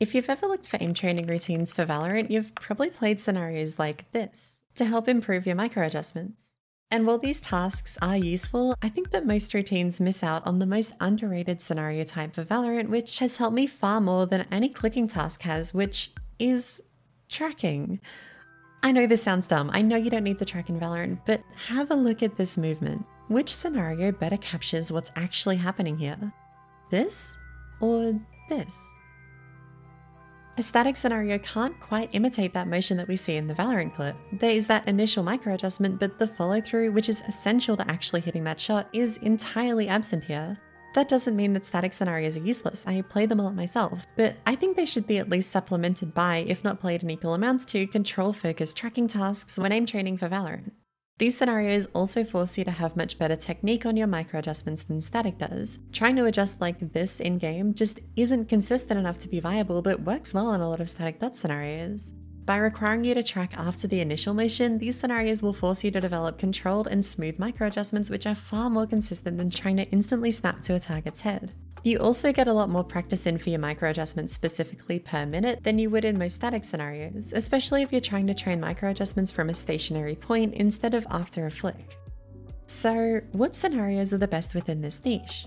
If you've ever looked for aim training routines for Valorant, you've probably played scenarios like this to help improve your micro adjustments. And while these tasks are useful, I think that most routines miss out on the most underrated scenario type for Valorant, which has helped me far more than any clicking task has, which is tracking. I know this sounds dumb, I know you don't need to track in Valorant, but have a look at this movement. Which scenario better captures what's actually happening here? This or this? A static scenario can't quite imitate that motion that we see in the Valorant clip. There is that initial micro adjustment, but the follow through, which is essential to actually hitting that shot, is entirely absent here. That doesn't mean that static scenarios are useless, I play them a lot myself, but I think they should be at least supplemented by, if not played in equal amounts to, control-focused tracking tasks when aim training for Valorant. These scenarios also force you to have much better technique on your micro adjustments than static does. Trying to adjust like this in-game just isn't consistent enough to be viable, but works well in a lot of static dot scenarios. By requiring you to track after the initial motion, these scenarios will force you to develop controlled and smooth micro adjustments which are far more consistent than trying to instantly snap to a target's head. You also get a lot more practice in for your micro adjustments specifically per minute than you would in most static scenarios, especially if you're trying to train micro adjustments from a stationary point instead of after a flick. So, what scenarios are the best within this niche?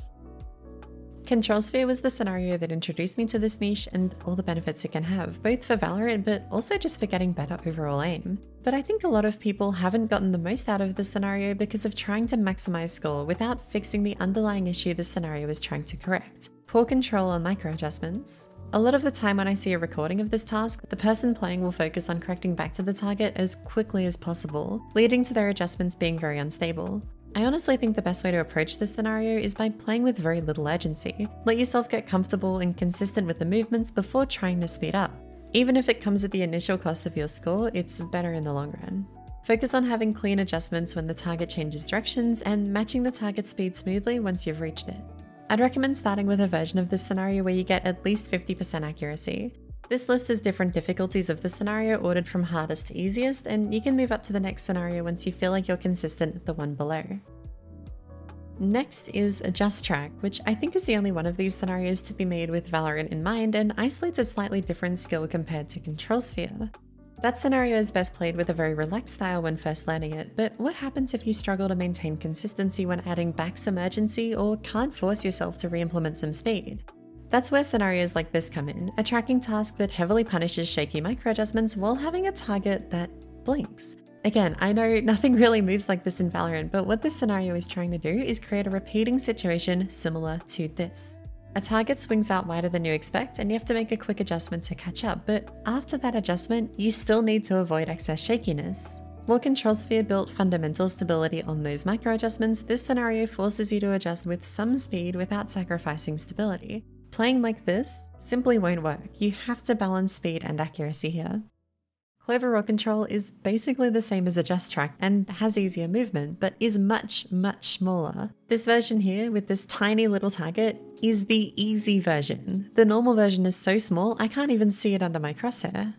Controlsphere was the scenario that introduced me to this niche and all the benefits it can have, both for Valorant but also just for getting better overall aim. But I think a lot of people haven't gotten the most out of this scenario because of trying to maximize score without fixing the underlying issue the scenario is trying to correct: poor control on micro adjustments. A lot of the time when I see a recording of this task, the person playing will focus on correcting back to the target as quickly as possible, leading to their adjustments being very unstable. I honestly think the best way to approach this scenario is by playing with very little urgency. Let yourself get comfortable and consistent with the movements before trying to speed up. Even if it comes at the initial cost of your score, it's better in the long run. Focus on having clean adjustments when the target changes directions and matching the target speed smoothly once you've reached it. I'd recommend starting with a version of this scenario where you get at least 50% accuracy. This list has different difficulties of the scenario ordered from hardest to easiest, and you can move up to the next scenario once you feel like you're consistent at the one below. Next is Adjusttrack, which I think is the only one of these scenarios to be made with Valorant in mind and isolates a slightly different skill compared to Controlsphere. That scenario is best played with a very relaxed style when first learning it, but what happens if you struggle to maintain consistency when adding back some urgency or can't force yourself to re-implement some speed? That's where scenarios like this come in, a tracking task that heavily punishes shaky micro adjustments while having a target that blinks. Again, I know nothing really moves like this in Valorant, but what this scenario is trying to do is create a repeating situation similar to this. A target swings out wider than you expect and you have to make a quick adjustment to catch up, but after that adjustment, you still need to avoid excess shakiness. While Controlsphere built fundamental stability on those micro adjustments, this scenario forces you to adjust with some speed without sacrificing stability. Playing like this simply won't work. You have to balance speed and accuracy here. Cloverrawcontrol is basically the same as Adjusttrack and has easier movement, but is much, much smaller. This version here, with this tiny little target, is the easy version. The normal version is so small, I can't even see it under my crosshair.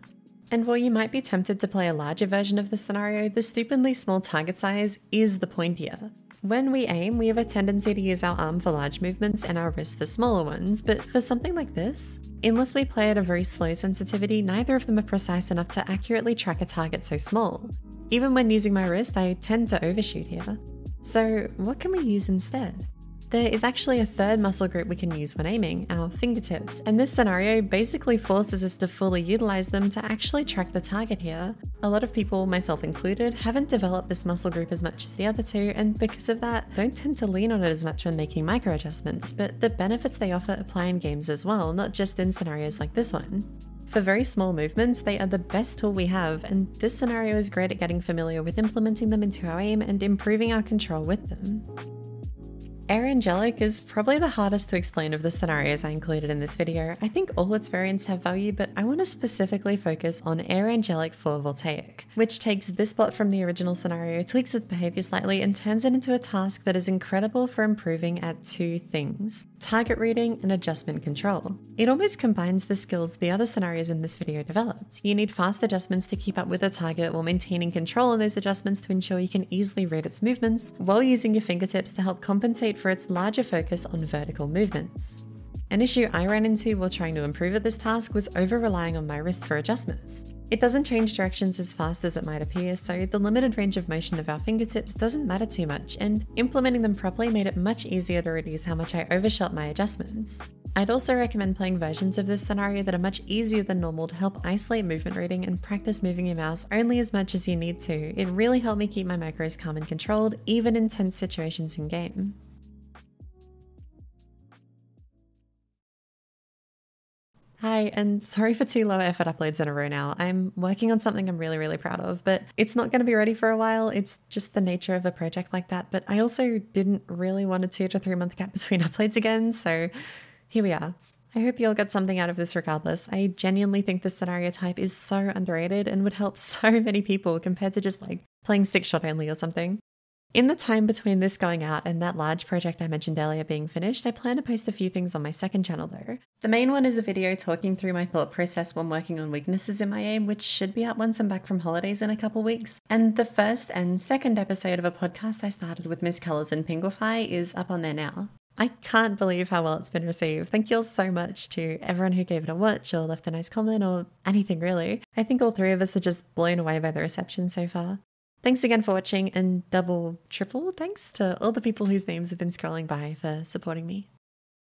And while you might be tempted to play a larger version of the scenario, the stupidly small target size is the point here. When we aim, we have a tendency to use our arm for large movements and our wrist for smaller ones, but for something like this, unless we play at a very slow sensitivity, neither of them are precise enough to accurately track a target so small. Even when using my wrist, I tend to overshoot here. So what can we use instead? There is actually a third muscle group we can use when aiming, our fingertips, and this scenario basically forces us to fully utilize them to actually track the target here. A lot of people, myself included, haven't developed this muscle group as much as the other two, and because of that, don't tend to lean on it as much when making micro adjustments, but the benefits they offer apply in games as well, not just in scenarios like this one. For very small movements, they are the best tool we have, and this scenario is great at getting familiar with implementing them into our aim and improving our control with them. Angelic is probably the hardest to explain of the scenarios I included in this video. I think all its variants have value, but I want to specifically focus on Angelic for Voltaic, which takes this bot from the original scenario, tweaks its behavior slightly, and turns it into a task that is incredible for improving at two things: target reading and adjustment control. It almost combines the skills the other scenarios in this video developed. You need fast adjustments to keep up with the target while maintaining control on those adjustments to ensure you can easily read its movements, while using your fingertips to help compensate for its larger focus on vertical movements. An issue I ran into while trying to improve at this task was over-relying on my wrist for adjustments. It doesn't change directions as fast as it might appear, so the limited range of motion of our fingertips doesn't matter too much, and implementing them properly made it much easier to reduce how much I overshot my adjustments. I'd also recommend playing versions of this scenario that are much easier than normal to help isolate movement reading and practice moving your mouse only as much as you need to. It really helped me keep my macros calm and controlled, even in tense situations in game. Hi, and sorry for 2 lower effort uploads in a row now. I'm working on something I'm really proud of, but it's not going to be ready for a while. It's just the nature of a project like that, but I also didn't really want a 2 to 3 month gap between uploads again, so here we are. I hope you all got something out of this regardless. I genuinely think this scenario type is so underrated and would help so many people compared to just like playing 6-shot only or something. In the time between this going out and that large project I mentioned earlier being finished, I plan to post a few things on my second channel though. The main one is a video talking through my thought process when working on weaknesses in my aim, which should be out once I'm back from holidays in a couple weeks. And the first and second episode of a podcast I started with Miss Colors and Pinguify is up on there now. I can't believe how well it's been received. Thank you all so much to everyone who gave it a watch or left a nice comment or anything really. I think all 3 of us are just blown away by the reception so far. Thanks again for watching, and double, triple thanks to all the people whose names have been scrolling by for supporting me.